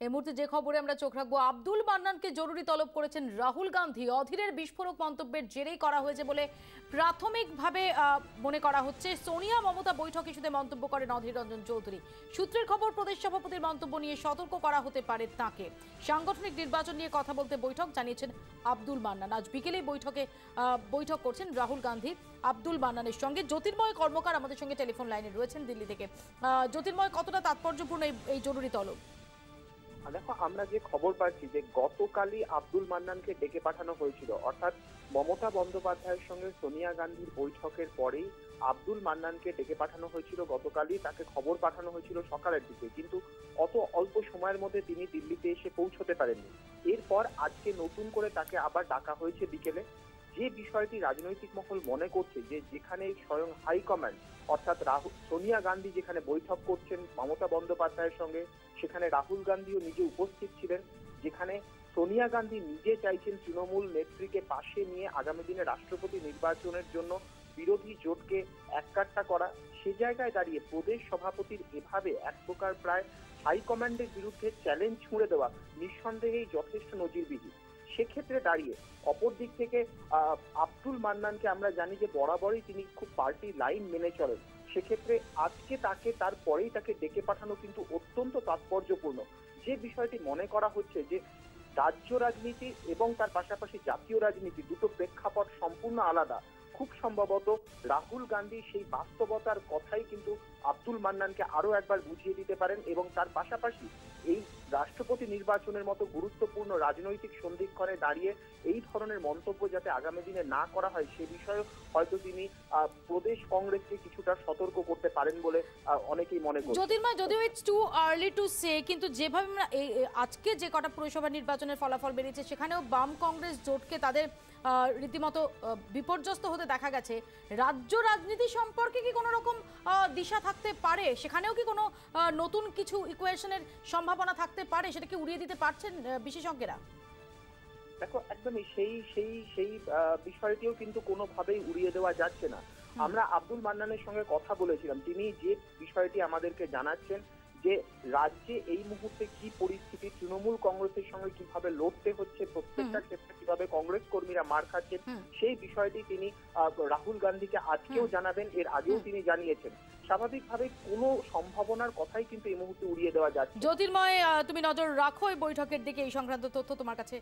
এই মুহূর্তে যে খবরে আমরা চোখ রাখবো, আব্দুল মান্নানকে জরুরি তলব করেছেন রাহুল গান্ধী। অধীরের বিস্ফোরক মন্তব্যের জেরেই করা হয়েছে বলে প্রাথমিকভাবে মনে করা হচ্ছে। সোনিয়া মমতা বৈঠক ইস্যুতে মন্তব্য করেন অধীর রঞ্জন চৌধুরী। সূত্রের খবর, প্রদেশ সভাপতির মন্তব্য নিয়ে সতর্ক করা হতে পারে তাকে। সাংগঠনিক নির্বাচন নিয়ে কথা বলতে বৈঠক জানিয়েছেন আব্দুল মান্নান। আজ বিকেলেই বৈঠক করছেন রাহুল গান্ধী আব্দুল মান্নানের সঙ্গে। জ্যোতির্ময় কর্মকার আমাদের সঙ্গে টেলিফোন লাইনে রয়েছেন দিল্লি থেকে। জ্যোতির্ময়, কতটা তাৎপর্যপূর্ণ এই জরুরি তলব? দেখো, আমরা যে খবর পাচ্ছি যে গতকালই আব্দুল মান্নানকে ডেকে পাঠানো হয়েছিল, অর্থাৎ মমতা বন্দ্যোপাধ্যায়ের সঙ্গে সোনিয়া গান্ধীর বৈঠকের পরেই আব্দুল মান্নানকে ডেকে পাঠানো হয়েছিল। গতকালই তাকে খবর পাঠানো হয়েছিল সকালের দিকে, কিন্তু অত অল্প সময়ের মধ্যে তিনি দিল্লিতে এসে পৌঁছতে পারেননি। এরপর আজকে নতুন করে তাকে আবার ডাকা হয়েছে বিকেলে। যে বিষয়টি রাজনৈতিক মহল মনে করছে যে যেখানে স্বয়ং হাইকমান্ড অর্থাৎ সোনিয়া গান্ধী যেখানে বৈঠক করছেন মমতা বন্দ্যোপাধ্যায়ের সঙ্গে, সেখানে রাহুল গান্ধীও নিজে উপস্থিত ছিলেন। যেখানে সোনিয়া গান্ধী নিজে চাইছেন তৃণমূল নেত্রীকে পাশে নিয়ে আগামী দিনে রাষ্ট্রপতি নির্বাচনের জন্য বিরোধী জোটকে এককাট্টা করা, সে জায়গায় দাঁড়িয়ে প্রদেশ সভাপতির এভাবে এক প্রকার প্রায় হাইকমান্ডের বিরুদ্ধে চ্যালেঞ্জ ছুঁড়ে দেওয়া নিঃসন্দেহেই যথেষ্ট নজিরবিহীন। সেক্ষেত্রে দাঁড়িয়ে অপর দিক থেকে আব্দুল মান্নানকে আমরা জানি যে বরাবরই তিনি খুব পার্টি লাইন মেনে চলেন। সেক্ষেত্রে আজকে তারপরেই তাকে ডেকে পাঠানো কিন্তু অত্যন্ত তাৎপর্যপূর্ণ। যে বিষয়টি মনে করা হচ্ছে যে রাজ্য রাজনীতি এবং তার পাশাপাশি জাতীয় রাজনীতি দুটো প্রেক্ষাপট সম্পূর্ণ আলাদা। খুব সম্ভবত রাহুল গান্ধী সেই বাস্তবতার কথাই কিন্তু আব্দুল মান্নানকে আরো একবার বুঝিয়ে দিতে পারেন, এবং তার পাশাপাশি এই রাষ্ট্রপতি নির্বাচনের মতো গুরুত্বপূর্ণ রাজনৈতিক সন্ধিক্ষণে দাঁড়িয়ে এই ধরনের মন্তব্য যাতে আগামী দিনে না করা হয় সে বিষয়ে হয়তো তিনি প্রদেশ কংগ্রেসকে কিছুটা সতর্ক করতে পারেন বলে অনেকেই মনে করেন। জ্যোতির্ময়, যদিও it's too early to say, কিন্তু যেভাবে আমরা আজকে যে কটা পুরসভা নির্বাচনের ফলাফল বেরিয়েছে সেখানেও বাম কংগ্রেস জোটকে তাদের রীতিমতো বিপর্যস্ত হতে দেখা গেছে। রাজ্য রাজনীতি সম্পর্কে কি কোনো রকম দিশা থাকতে পারে? সেখানেও কি কোনো নতুন কিছু ইকুয়েশনের সম্ভাবনা থাকতে পারে? সেটাকে উড়িয়ে দিতে পারছেন বিশেষজ্ঞরা? দেখো, একদমই সেই সেই সেই বিষয়টিও কিন্তু কোনোভাবেই উড়িয়ে দেওয়া যাচ্ছে না। আমরা আব্দুল মান্নানের সঙ্গে কথা বলেছিলাম, তিনি যে বিষয়টি আমাদেরকে জানাচ্ছেন যে রাজ্যে এই মুহূর্তে কি পরিস্থিতি, তৃণমূল কংগ্রেসের সঙ্গে কিভাবে লড়তে হচ্ছে, প্রত্যেকটা ক্ষেত্রে কিভাবে কংগ্রেস কর্মীরা মার খাচ্ছেন, সেই বিষয়টি তিনি রাহুল গান্ধীকে আজকেও জানাবেন, এর আগেও তিনি জানিয়েছেন। স্বাভাবিকভাবে কোনো সম্ভাবনার কথাই কিন্তু এই মুহূর্তে উড়িয়ে দেওয়া যাচ্ছে। জ্যোতির্ময়, তুমি নজর রাখো এই বৈঠকের দিকে। এই সংক্রান্ত তথ্য তোমার কাছে